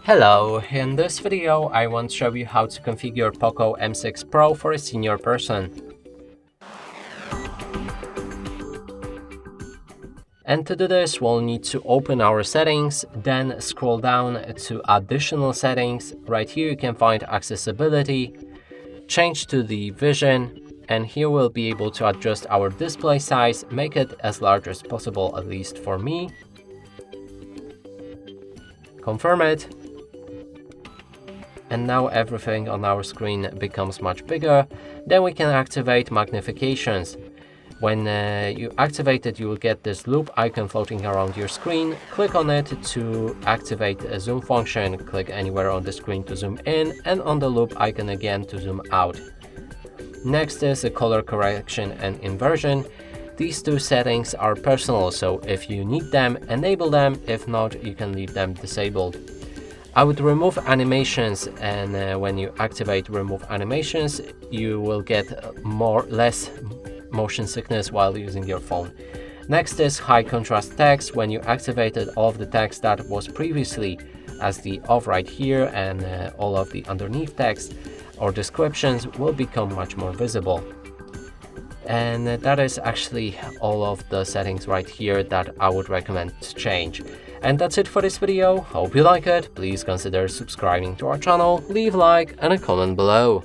Hello, in this video I want to show you how to configure POCO M6 Pro for a senior person. And to do this, we'll need to open our settings, then scroll down to additional settings. Right here you can find accessibility, change to the vision, and here we'll be able to adjust our display size, make it as large as possible, at least for me. Confirm it. And now everything on our screen becomes much bigger. Then we can activate magnifications. When you activate it, you will get this loop icon floating around your screen. Click on it to activate a zoom function. Click anywhere on the screen to zoom in, and on the loop icon again to zoom out. Next is a color correction and inversion. These two settings are personal, so if you need them, enable them. If not, you can leave them disabled. I would remove animations, and when you activate remove animations, you will get less motion sickness while using your phone. Next is high contrast text. When you activated all of the text that was previously as the off right here, and all of the underneath text or descriptions will become much more visible. And that is actually all of the settings right here that I would recommend to change. And that's it for this video. Hope you like it. Please consider subscribing to our channel, leave a like and a comment below.